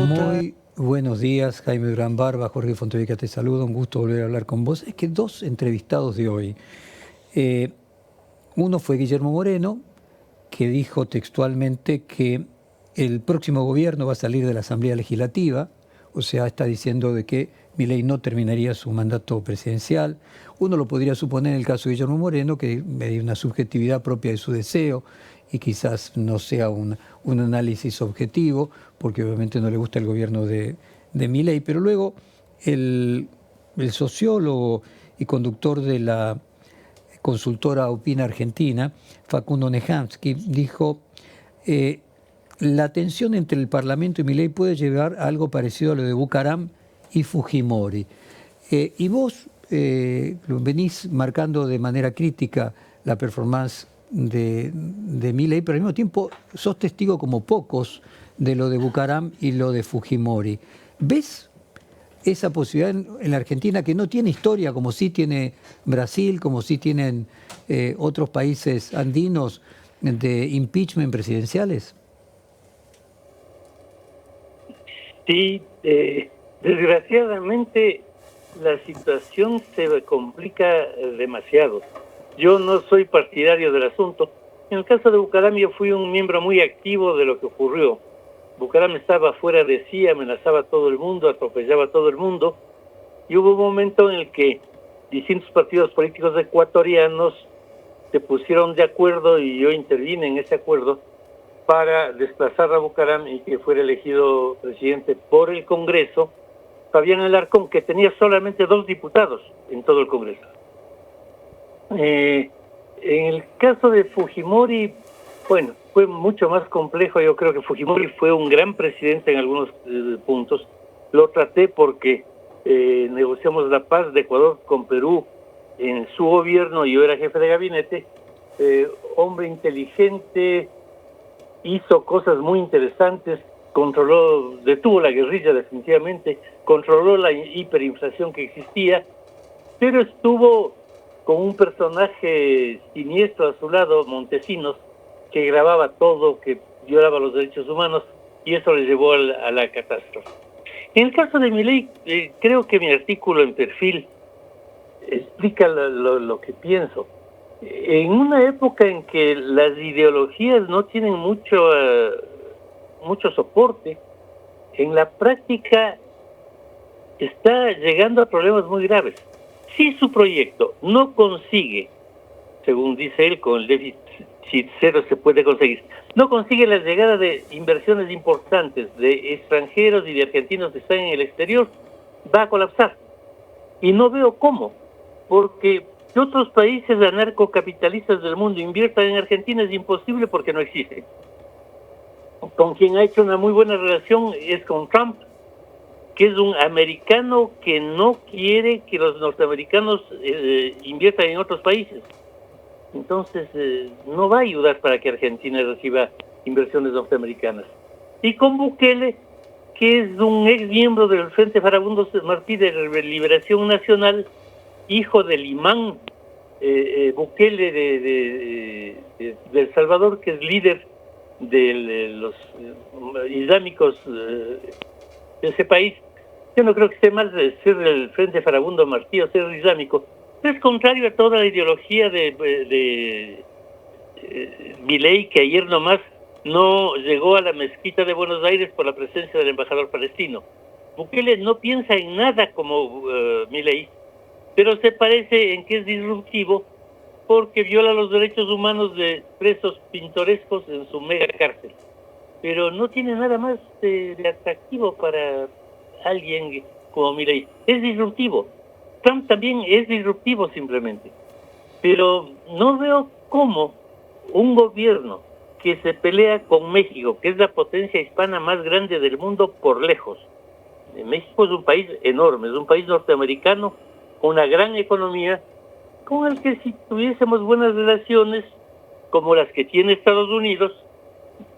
Muy buenos días, Jaime Durán Barba, Jorge Fontevecchia te saluda, un gusto volver a hablar con vos. Es que dos entrevistados de hoy, uno fue Guillermo Moreno, que dijo textualmente que el próximo gobierno va a salir de la Asamblea Legislativa, o sea, está diciendo de que Milei no terminaría su mandato presidencial. Uno lo podría suponer en el caso de Guillermo Moreno, que hay una subjetividad propia de su deseo y quizás no sea un análisis objetivo, porque obviamente no le gusta el gobierno de Milei, pero luego el sociólogo y conductor de la consultora Opina Argentina, Facundo Nehamsky, dijo la tensión entre el Parlamento y Milei puede llevar a algo parecido a lo de Bucaram y Fujimori. Y vos venís marcando de manera crítica la performance de Milei, pero al mismo tiempo sos testigo como pocos de lo de Bucaram y lo de Fujimori. ¿Ves esa posibilidad en la Argentina, que no tiene historia como sí tiene Brasil, como sí tienen otros países andinos, de impeachment presidenciales? Sí, desgraciadamente la situación se complica demasiado. Yo no soy partidario del asunto. En el caso de Bucaram, yo fui un miembro muy activo de lo que ocurrió. Bucaram estaba fuera de sí, amenazaba a todo el mundo, atropellaba a todo el mundo, y hubo un momento en el que distintos partidos políticos ecuatorianos se pusieron de acuerdo, y yo intervine en ese acuerdo, para desplazar a Bucaram y que fuera elegido presidente por el Congreso Fabián Alarcón, que tenía solamente 2 diputados en todo el Congreso. En el caso de Fujimori, bueno, fue mucho más complejo. Yo creo que Fujimori fue un gran presidente en algunos puntos. Lo traté porque negociamos la paz de Ecuador con Perú en su gobierno, y yo era jefe de gabinete. Hombre inteligente, hizo cosas muy interesantes, detuvo la guerrilla definitivamente, controló la hiperinflación que existía, pero estuvo con un personaje siniestro a su lado, Montesinos, que grababa todo, que violaba los derechos humanos, y eso le llevó a la catástrofe. En el caso de Milei, creo que mi artículo en Perfil explica lo que pienso. En una época en que las ideologías no tienen mucho soporte, en la práctica está llegando a problemas muy graves. Si su proyecto no consigue, según dice él, con el déficit cero se puede conseguir, no consigue la llegada de inversiones importantes de extranjeros y de argentinos que están en el exterior, va a colapsar. Y no veo cómo, porque que otros países anarcocapitalistas del mundo inviertan en Argentina es imposible, porque no existe. Con quien ha hecho una muy buena relación es con Trump, que es un americano que no quiere que los norteamericanos inviertan en otros países. Entonces no va a ayudar para que Argentina reciba inversiones norteamericanas. Y con Bukele, que es un ex miembro del Frente Farabundo Martí de Liberación Nacional, hijo del imán Bukele de El Salvador, que es líder de los islámicos de ese país. Yo no creo que esté mal ser del Frente Farabundo Martí o ser islámico. Es contrario a toda la ideología de Milei, que ayer nomás no llegó a la mezquita de Buenos Aires por la presencia del embajador palestino. Bukele no piensa en nada como Milei, pero se parece en que es disruptivo porque viola los derechos humanos de presos pintorescos en su mega cárcel. Pero no tiene nada más de atractivo para alguien como Milei. Es disruptivo. Trump también es disruptivo simplemente. Pero no veo cómo un gobierno que se pelea con México, que es la potencia hispana más grande del mundo por lejos. México es un país enorme, es un país norteamericano con una gran economía, con el que si tuviésemos buenas relaciones, como las que tiene Estados Unidos,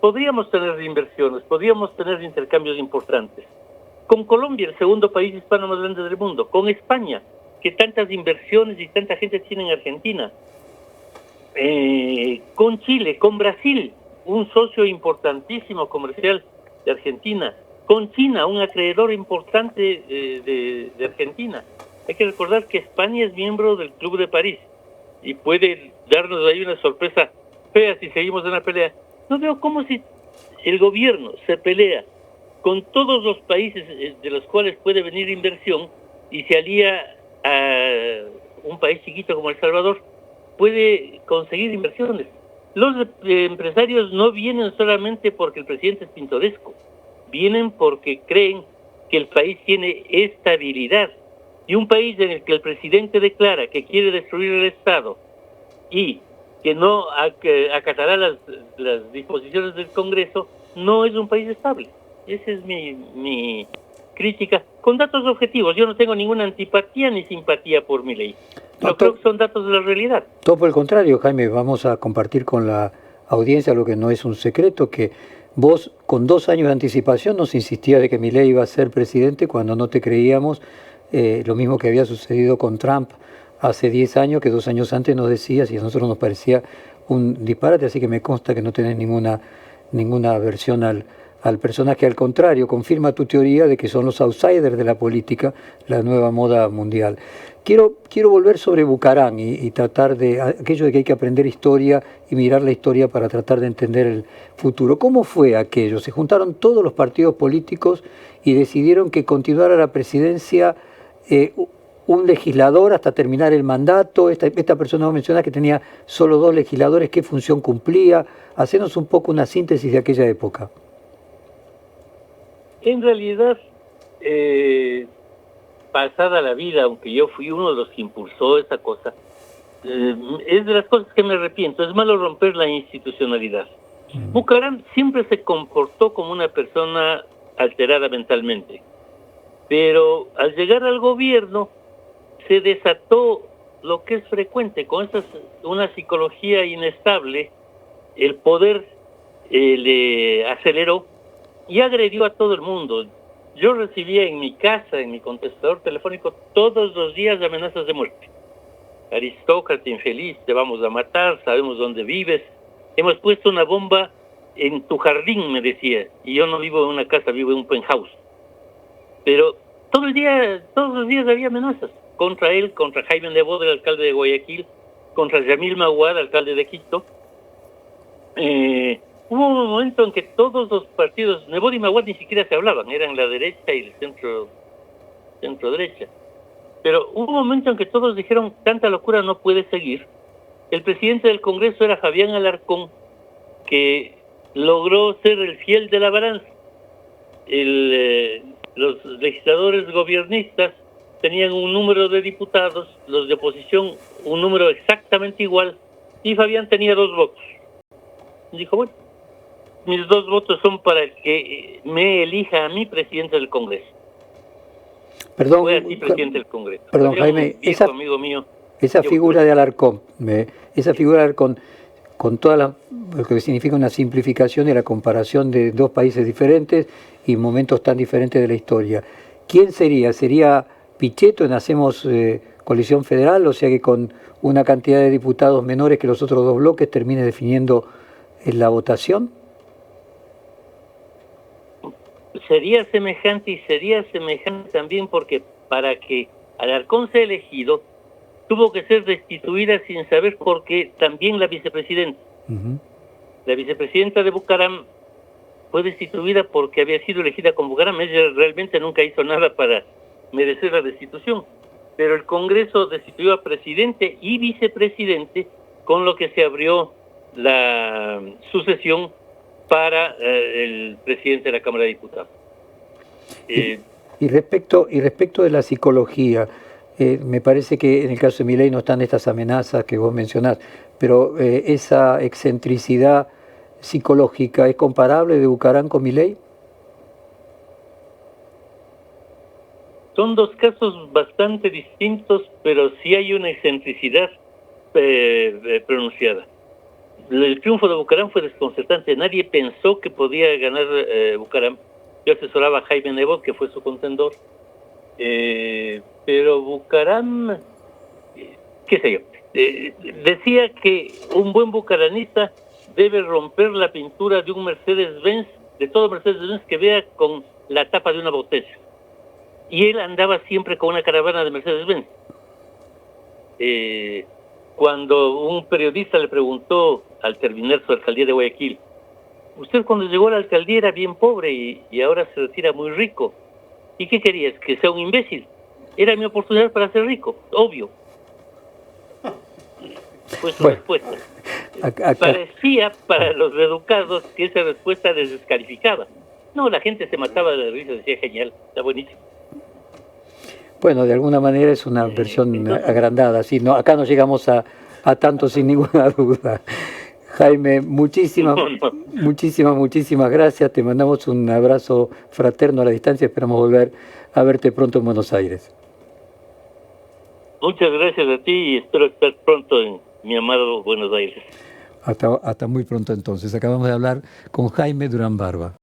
podríamos tener inversiones, podríamos tener intercambios importantes. Con Colombia, el segundo país hispano más grande del mundo, con España, que tantas inversiones y tanta gente tiene en Argentina, con Chile, con Brasil, un socio importantísimo comercial de Argentina, con China, un acreedor importante de Argentina. Hay que recordar que España es miembro del Club de París y puede darnos ahí una sorpresa fea si seguimos en la pelea. No veo cómo si el gobierno se pelea con todos los países de los cuales puede venir inversión y se alía a un país chiquito como El Salvador, puede conseguir inversiones. Los empresarios no vienen solamente porque el presidente es pintoresco, vienen porque creen que el país tiene estabilidad. Y un país en el que el presidente declara que quiere destruir el Estado y que no acatará las disposiciones del Congreso, no es un país estable. Esa es mi crítica, con datos objetivos. Yo no tengo ninguna antipatía ni simpatía por Milei. Pero creo que son datos de la realidad. Todo por el contrario, Jaime, vamos a compartir con la audiencia lo que no es un secreto, que vos con 2 años de anticipación nos insistías de que Milei iba a ser presidente cuando no te creíamos, lo mismo que había sucedido con Trump hace 10 años, que 2 años antes nos decías y a nosotros nos parecía un disparate, así que me consta que no tenés ninguna aversión al personaje, al contrario, confirma tu teoría de que son los outsiders de la política, la nueva moda mundial. Quiero volver sobre Bucaram y tratar de aquello de que hay que aprender historia y mirar la historia para tratar de entender el futuro. ¿Cómo fue aquello? Se juntaron todos los partidos políticos y decidieron que continuara la presidencia un legislador hasta terminar el mandato. Esta persona menciona que tenía solo 2 legisladores. ¿Qué función cumplía? Hacenos un poco una síntesis de aquella época. En realidad, pasada la vida, aunque yo fui uno de los que impulsó esa cosa, es de las cosas que me arrepiento. Es malo romper la institucionalidad. Bucaram siempre se comportó como una persona alterada mentalmente, pero al llegar al gobierno se desató lo que es frecuente, con una psicología inestable. El poder le aceleró y agredió a todo el mundo. Yo recibía en mi casa, en mi contestador telefónico, todos los días amenazas de muerte. Aristócrata infeliz, te vamos a matar, sabemos dónde vives. Hemos puesto una bomba en tu jardín, me decía. Y yo no vivo en una casa, vivo en un penthouse. Pero todos los días había amenazas contra él, contra Jaime Nebot, el alcalde de Guayaquil, contra Yamil Maguad, alcalde de Quito. Hubo un momento en que todos los partidos, Nebot y Maguad ni siquiera se hablaban, eran la derecha y el centro derecha. Pero hubo un momento en que todos dijeron, tanta locura no puede seguir. El presidente del Congreso era Fabián Alarcón, que logró ser el fiel de la balanza. Los legisladores gobiernistas tenían un número de diputados, los de oposición un número exactamente igual, y Fabián tenía 2 votos. Dijo, bueno, mis 2 votos son para que me elija a mí presidente del Congreso. Perdón, fue así presidente del Congreso. Perdón, Jaime, amigo mío, esa figura de Alarcón, con toda lo que significa una simplificación y la comparación de 2 países diferentes y momentos tan diferentes de la historia. ¿Quién sería? ¿Sería Pichetto en Hacemos Coalición Federal? O sea que con una cantidad de diputados menores que los otros 2 bloques termine definiendo la votación. Sería semejante también porque para que Alarcón sea elegido tuvo que ser destituida sin saber por qué también la vicepresidenta. La vicepresidenta de Bucaram fue destituida porque había sido elegida con Bucaram. Ella realmente nunca hizo nada para merecer la destitución, pero el Congreso destituyó a presidente y vicepresidente, con lo que se abrió la sucesión para el presidente de la Cámara de Diputados. Y respecto de la psicología, me parece que en el caso de Milei no están estas amenazas que vos mencionás, pero esa excentricidad psicológica, ¿es comparable de Bucaram con Milei? Son 2 casos bastante distintos, pero sí hay una excentricidad pronunciada. El triunfo de Bucaram fue desconcertante. Nadie pensó que podía ganar Bucaram. Yo asesoraba a Jaime Nebot, que fue su contendor. Pero Bucaram, qué sé yo, decía que un buen bucaranista debe romper la pintura de un Mercedes-Benz, de todo Mercedes-Benz que vea con la tapa de una botella. Y él andaba siempre con una caravana de Mercedes-Benz. Cuando un periodista le preguntó al terminar su alcaldía de Guayaquil, usted cuando llegó a la alcaldía era bien pobre y ahora se retira muy rico. ¿Y qué querías? ¿Que sea un imbécil? Era mi oportunidad para ser rico, obvio. Fue su respuesta. Parecía para los educados que esa respuesta les descalificaba. No, la gente se mataba de la risa, decía genial, está buenísimo. Bueno, de alguna manera es una versión entonces, agrandada, sí, no, acá no llegamos a tanto sin ninguna duda. Jaime, muchísimas gracias, te mandamos un abrazo fraterno a la distancia, esperamos volver a verte pronto en Buenos Aires. Muchas gracias a ti y espero estar pronto en mi amado Buenos Aires. Hasta muy pronto entonces. Acabamos de hablar con Jaime Durán Barba.